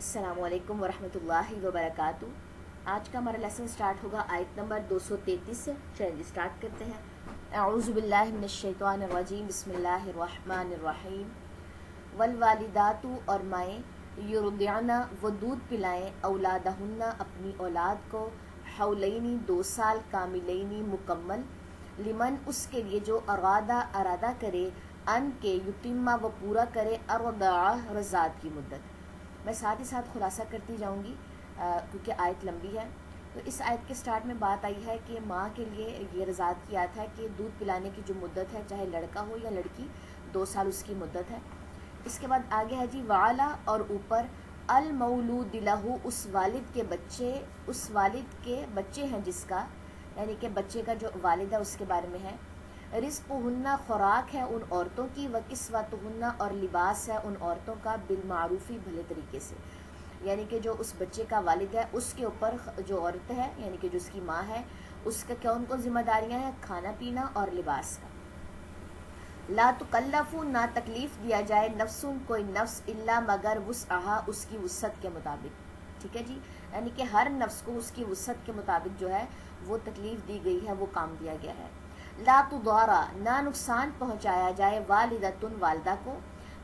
السلام علیکم ورحمۃ اللہ وبرکاتہ۔ آج کا ہمارا لیسن سٹارٹ ہوگا آیت نمبر 233 سے۔ چلیے سٹارٹ کرتے ہیں۔ اعوذ باللہ من الشیطان الرجیم، بسم اللہ الرحمن الرحیم۔ والوالدات، اور مائیں، یرضعن، وہ دودھ پلائیں، اولادہن، اپنی اولاد کو، حولینی، 2 سال، کاملینی، مکمل، لمن، اس کے لیے جو ارادہ کرے، ان کے یتیمہ، وہ پورا کرے، الرضاعہ، رضاعت کی مدت۔ میں ساتھ ہی ساتھ خلاصہ کرتی جاؤں گی کیونکہ آیت لمبی ہے۔ تو اس آیت کے سٹارٹ میں بات آئی ہے کہ ماں کے لیے یہ رضاعت کی آیت ہے کہ دودھ پلانے کی جو مدت ہے، چاہے لڑکا ہو یا لڑکی، 2 سال اس کی مدت ہے۔ اس کے بعد آگے ہے جی وعلا، اور اوپر، المولود لہ، اس والد کے بچے ہیں جس کا، یعنی کہ بچے کا جو والد ہے اس کے بارے میں ہے، رزقہن، خوراک ہے ان عورتوں کی، وکسوتہن، اور لباس ہے ان عورتوں کا، بالمعروفی، بھلے طریقے سے، یعنی کہ جو اس بچے کا والد ہے اس کے اوپر جو عورت ہے، یعنی کہ جو اس کی ماں ہے، اس کا کون کون ذمہ داریاں ہیں؟ کھانا پینا اور لباس کا۔ لا تکلف، نہ تکلیف دیا جائے، نفس، کوئی نفس، الا، مگر، وسعہا، اس کی وسعت کے مطابق۔ ٹھیک ہے جی، یعنی کہ ہر نفس کو اس کی وسعت کے مطابق جو ہے وہ تکلیف دی گئی ہے، وہ کام دیا گیا ہے۔ لا تضارا، نہ نقصان پہنچایا جائے، والدتن، والدہ کو،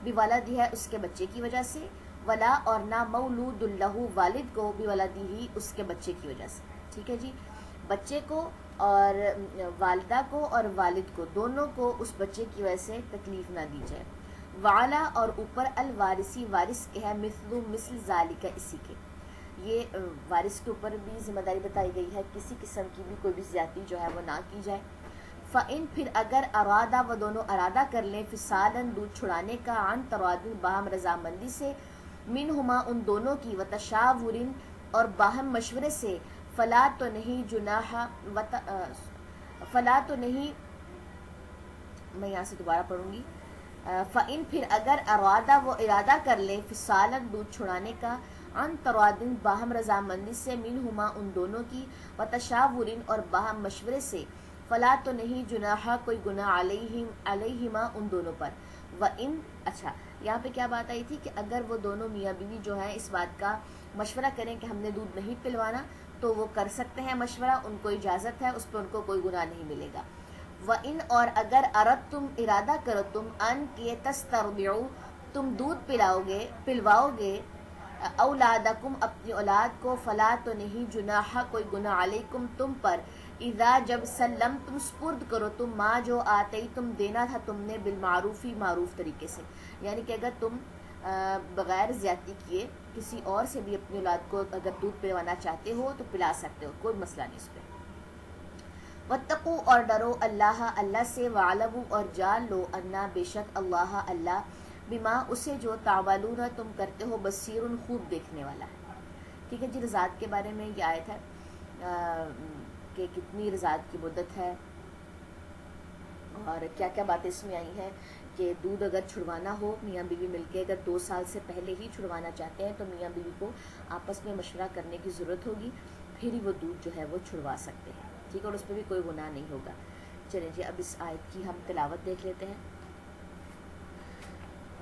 بولدہ، اس کے بچے کی وجہ سے، ولا، اور نہ، مولود لہ، والد کو، بولدہ، اس کے بچے کی وجہ سے۔ ٹھیک ہے جی، بچے کو اور والدہ کو اور والد کو، دونوں کو اس بچے کی وجہ سے تکلیف نہ دی جائے۔ وعلا، اور اوپر، الوارثی، وارث کے ہے، مثل ذالک، اسی کے، یہ وارث کے اوپر بھی ذمہ داری بتائی گئی ہے، کسی قسم کی بھی کوئی بھی زیادتی جو ہے وہ نہ کی جائے۔ فَإِن، پھر اگر، ارادہ، وہ دونوں ارادہ کر لیں، فصالاً، دودھ چھڑانے کا، عن تراضٍ، باہم رضامندی سے، منہما، ان دونوں کی، وتشاور، اور باہم مشورے سے، فلا، تو نہیں، جناح، فلا، تو نہیں، میں یہاں سے دوبارہ پڑھوں گی۔ فَإِن، پھر اگر، ارادہ، وہ ارادہ کر لیں، فصالاً، دودھ چھڑانے کا، عن تراضٍ، باہم رضامندی سے، منہما، ان دونوں کی، وتشاور، اور باہم مشورے سے، فلا، تو نہیں، جناح، کوئی گناہ، علیہما، ان دونوں پر۔ وَإِن، اچھا یہاں پہ کیا بات آئی تھی کہ اگر وہ دونوں میاں بیوی جو ہیں اس بات کا مشورہ کریں کہ ہم نے دودھ نہیں پلوانا، تو وہ کر سکتے ہیں مشورہ، ان کو اجازت ہے، اس پہ ان کو کوئی گناہ نہیں ملے گا۔ وَإِنْ، اور اگر، اردتم، ارادہ کرو تم، ان کے، تسترضعوا، تم دودھ پلواؤ گے، اولادکم، اپنی اولاد کو، فلا، تو نہیں، جناح، کوئی گناہ، علیکم، تم پر، اذا، جب، سلم، تم سپرد کرو تم، ماں، جو آتی، تم دینا تھا تم نے، بالمعروفی، معروف طریقے سے، یعنی کہ اگر تم بغیر زیادتی کیے کسی اور سے بھی اپنی اولاد کو اگر دودھ پلوانا چاہتے ہو تو پلا سکتے ہو، کوئی مسئلہ نہیں اس پہ۔ واتقوا، اور ڈرو، اللہ، اللہ سے، وعلموا، اور جان لو، انا، بے شک، اللہ، اللہ، بما، اسے جو، تعملون، تم کرتے ہو، بصیر، خوب دیکھنے والا ہے۔ ٹھیک ہے جی، رضاعت کے بارے میں یہ آیت ہے کہ کتنی رضاعت کی مدت ہے اور کیا کیا باتیں اس میں آئی ہیں کہ دودھ اگر چھڑوانا ہو، میاں بیوی مل کے اگر 2 سال سے پہلے ہی چھڑوانا چاہتے ہیں تو میاں بیوی کو آپس میں مشورہ کرنے کی ضرورت ہوگی، پھر ہی وہ دودھ جو ہے وہ چھڑوا سکتے ہیں۔ ٹھیک ہے، اور اس پہ بھی کوئی گناہ نہیں ہوگا۔ چلیں جی، اب اس آیت کی ہم تلاوت دیکھ لیتے ہیں۔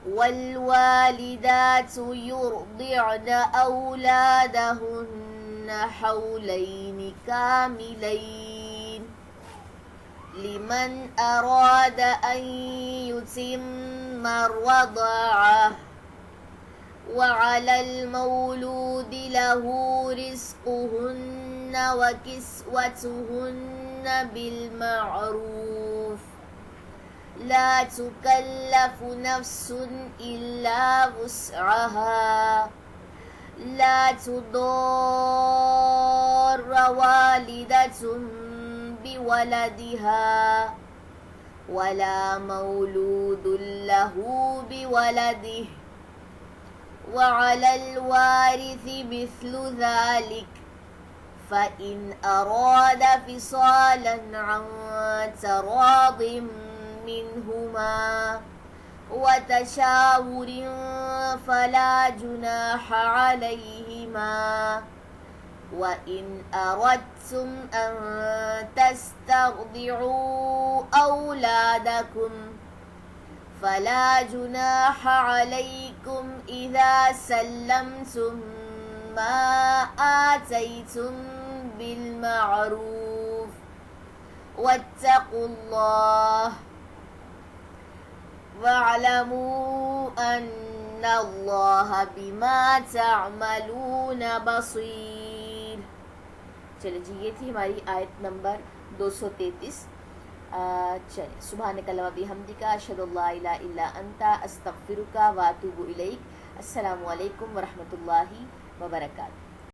والوالدات يرضعن أولادهن حولين كاملين لمن أراد أن يتم الرضاعة وعلى المولود له رزقهن وكسوتهن بالمعروف لا تكلف نفس إلا وسعها لا تضار والدة بولدها ولا مولود له بولده وعلى الوارث مثل ذلك فإن أراد فصالا عن تراض منهما وتشاور فلا جناح عليهما وَإِنْ أَرَدْتُمْ أَنْ تَسْتَرْضِعُوا أَوْلَادَكُمْ فلا جناح علیکم اذا سلمتم ما آتیتم بالمعروف واتقوا اللہ وَاعْلَمُوا أَنَّ اللَّهَ بِمَا تَعْمَلُونَ بَصِيرٌ۔ چلے جی، یہ تھی ہماری آیت نمبر 233۔ چلے، سبحانک اللہم و بحمدک، اشہد ان لا الہ الا انت، استغفرک و اتوب الیک۔ السلام علیکم ورحمۃ اللہ وبرکاتہ۔